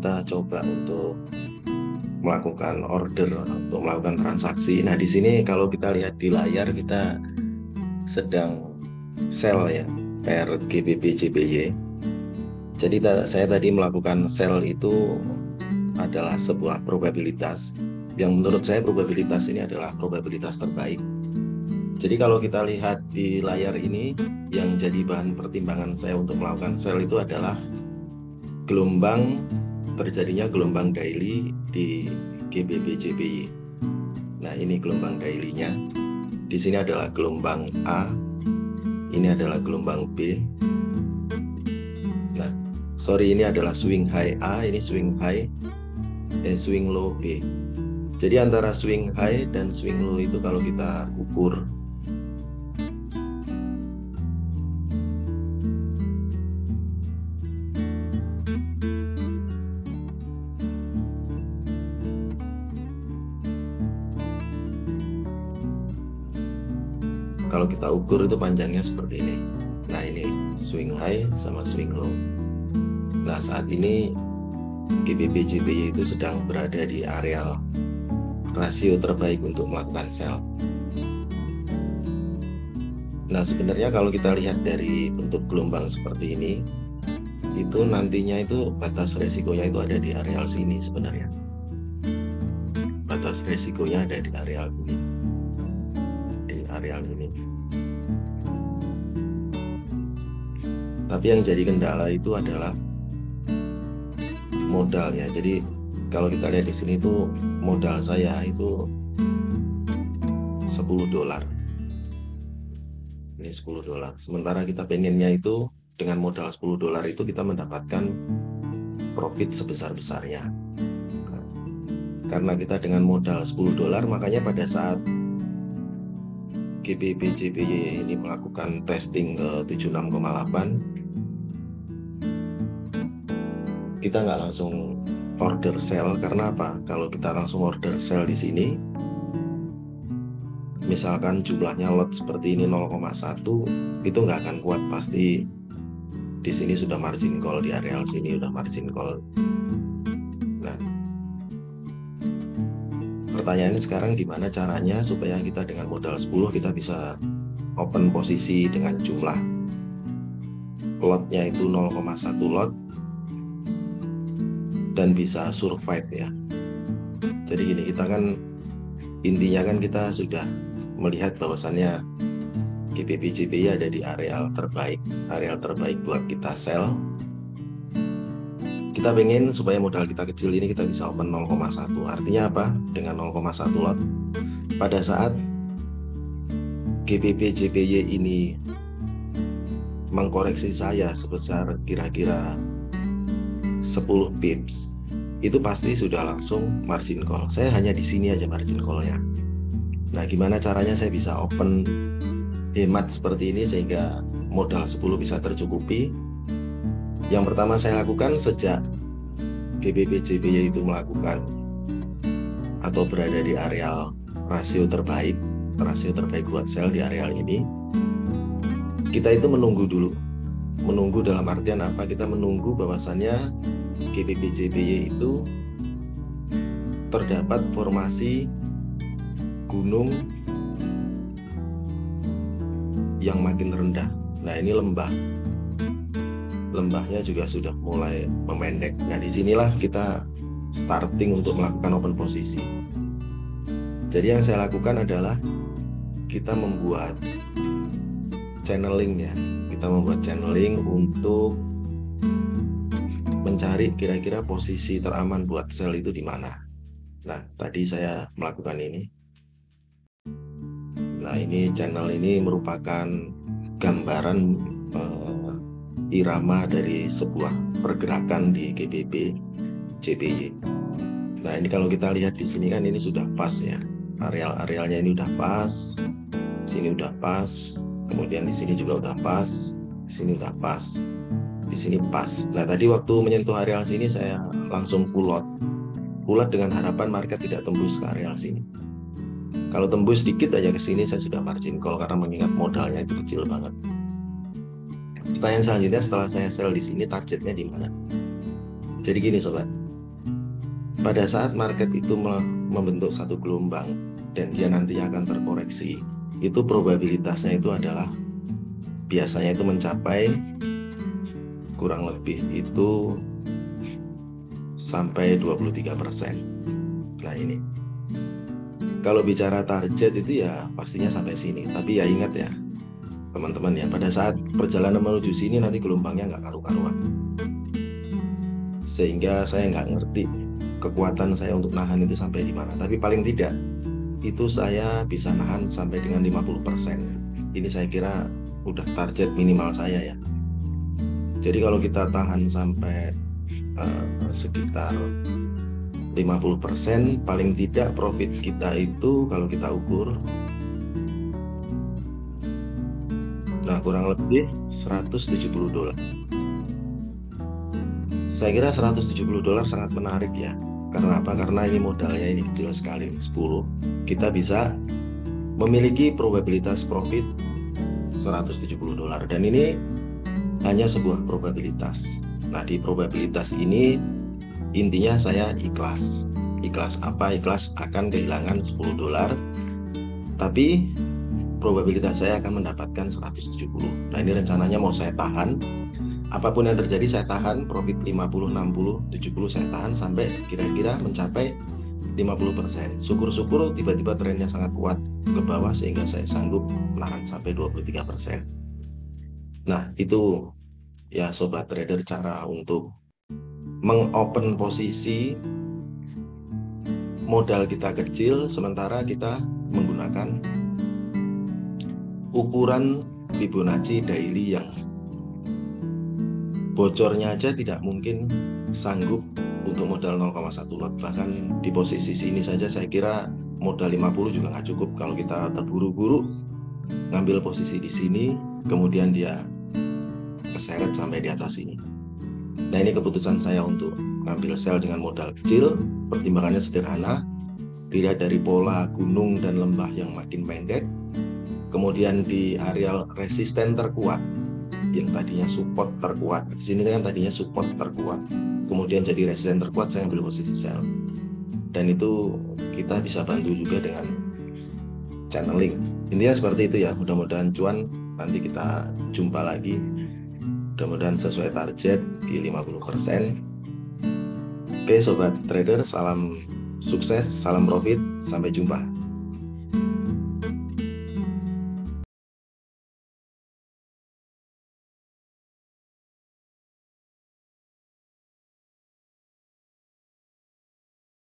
kita coba untuk melakukan order, untuk melakukan transaksi. Nah, di sini kalau kita lihat di layar, kita sedang sell ya, per GBP JPY. Jadi saya tadi melakukan sell itu adalah sebuah probabilitas. Yang menurut saya probabilitas ini adalah probabilitas terbaik. Jadi kalau kita lihat di layar ini, yang jadi bahan pertimbangan saya untuk melakukan sell itu adalah terjadinya gelombang daily di GBP JPY. Nah, ini gelombang daily-nya. Di sini adalah gelombang A, ini adalah gelombang B. Nah, ini adalah swing high A, ini swing low B. Jadi antara swing high dan swing low itu kalau kita ukur, itu panjangnya seperti ini. Nah, ini swing high sama swing low. Nah, saat ini GBP JPY itu sedang berada di area rasio terbaik untuk melakukan sell. Nah, sebenarnya kalau kita lihat dari bentuk gelombang seperti ini, itu nantinya itu batas resikonya itu ada di area sini sebenarnya. Batas resikonya ada di area ini. Di area ini. Tapi yang jadi kendala itu adalah modalnya. Jadi kalau kita lihat di sini itu modal saya itu $10. Ini $10. Sementara kita pengennya itu dengan modal $10 itu kita mendapatkan profit sebesar-besarnya. Karena kita dengan modal $10, makanya pada saat GBP JPY ini melakukan testing ke 76,8, kita nggak langsung order sell. Karena apa? Kalau kita langsung order sell di sini, misalkan jumlahnya lot seperti ini 0,1, itu nggak akan kuat. Pasti di sini sudah margin call, di area sini udah margin call. Nah, pertanyaannya sekarang gimana caranya supaya kita dengan modal 10 kita bisa open posisi dengan jumlah lotnya itu 0,1 lot dan bisa survive ya. Jadi gini, kita kan intinya kan kita sudah melihat bahwasannya GBP JPY ada di area terbaik buat kita sell. Kita pengen supaya modal kita kecil ini kita bisa open 0,1. Artinya apa? Dengan 0,1 lot, pada saat GBP JPY ini mengkoreksi saya sebesar kira-kira 10 pips, itu pasti sudah langsung margin call. Saya hanya di sini aja margin call-nya. Nah, gimana caranya saya bisa open hemat seperti ini sehingga modal 10 bisa tercukupi? Yang pertama saya lakukan sejak GBP JPY itu melakukan atau berada di area rasio terbaik buat sell di area ini, kita itu menunggu dulu. Menunggu dalam artian apa? Kita menunggu bahwasannya GBP JPY itu terdapat formasi gunung yang makin rendah. Nah, ini lembahnya juga sudah mulai memendek. Nah, disinilah kita starting untuk melakukan open posisi. Jadi yang saya lakukan adalah kita membuat channeling ya. Kita membuat channeling untuk mencari kira-kira posisi teraman buat sell itu di mana. Nah, tadi saya melakukan ini. Nah, ini channel ini merupakan gambaran irama dari sebuah pergerakan di GBP JPY. Nah, ini kalau kita lihat di sini kan ini sudah pas ya. Arealnya ini udah pas. Sini udah pas. Kemudian di sini juga udah pas. Di sini udah pas. Di sini pas. Nah, tadi waktu menyentuh areal sini saya langsung pull out dengan harapan market tidak tembus ke areal sini. Kalau tembus dikit aja ke sini saya sudah margin call karena mengingat modalnya itu kecil banget. Pertanyaan selanjutnya, setelah saya sell di sini targetnya di mana? Jadi gini sobat, pada saat market itu membentuk satu gelombang dan dia nanti akan terkoreksi, itu probabilitasnya itu adalah biasanya itu mencapai kurang lebih itu sampai 23%. Nah ini, kalau bicara target itu ya pastinya sampai sini. Tapi ya ingat ya teman-teman ya, pada saat perjalanan menuju sini nanti gelombangnya nggak karu-karuan. Sehingga saya nggak ngerti kekuatan saya untuk nahan itu sampai di mana. Tapi paling tidak itu saya bisa nahan sampai dengan 50%. Ini saya kira udah target minimal saya ya. Jadi kalau kita tahan sampai sekitar 50%, paling tidak profit kita itu kalau kita ukur, nah kurang lebih $170. Saya kira $170 sangat menarik ya. Karena apa? Karena ini modalnya ini kecil sekali, 10. Kita bisa memiliki probabilitas profit $170. Dan ini hanya sebuah probabilitas. Nah, di probabilitas ini intinya saya ikhlas. Ikhlas apa? Ikhlas akan kehilangan $10. Tapi probabilitas saya akan mendapatkan 170. Nah, ini rencananya mau saya tahan. Apapun yang terjadi saya tahan, profit 50, 60, 70 saya tahan sampai kira-kira mencapai 50%. Syukur-syukur tiba-tiba trennya sangat kuat ke bawah sehingga saya sanggup menahan sampai 23%. Nah, itu ya sobat trader cara untuk mengopen posisi modal kita kecil sementara kita menggunakan ukuran Fibonacci daily yang bocornya aja tidak mungkin sanggup untuk modal 0,1 lot. Bahkan di posisi sini saja saya kira modal 50 juga nggak cukup kalau kita terburu-buru ngambil posisi di sini kemudian dia keseret sampai di atas ini. Nah, ini keputusan saya untuk ngambil sell dengan modal kecil. Pertimbangannya sederhana, dilihat dari pola gunung dan lembah yang makin pendek, kemudian di areal resisten terkuat yang tadinya support terkuat, di sini kan tadinya support terkuat, kemudian jadi resisten terkuat, saya ambil posisi sell. Dan itu kita bisa bantu juga dengan channeling. Intinya seperti itu ya. Mudah-mudahan cuan. Nanti kita jumpa lagi. Mudah-mudahan sesuai target di 50%. Oke sobat trader, salam sukses, salam profit, sampai jumpa.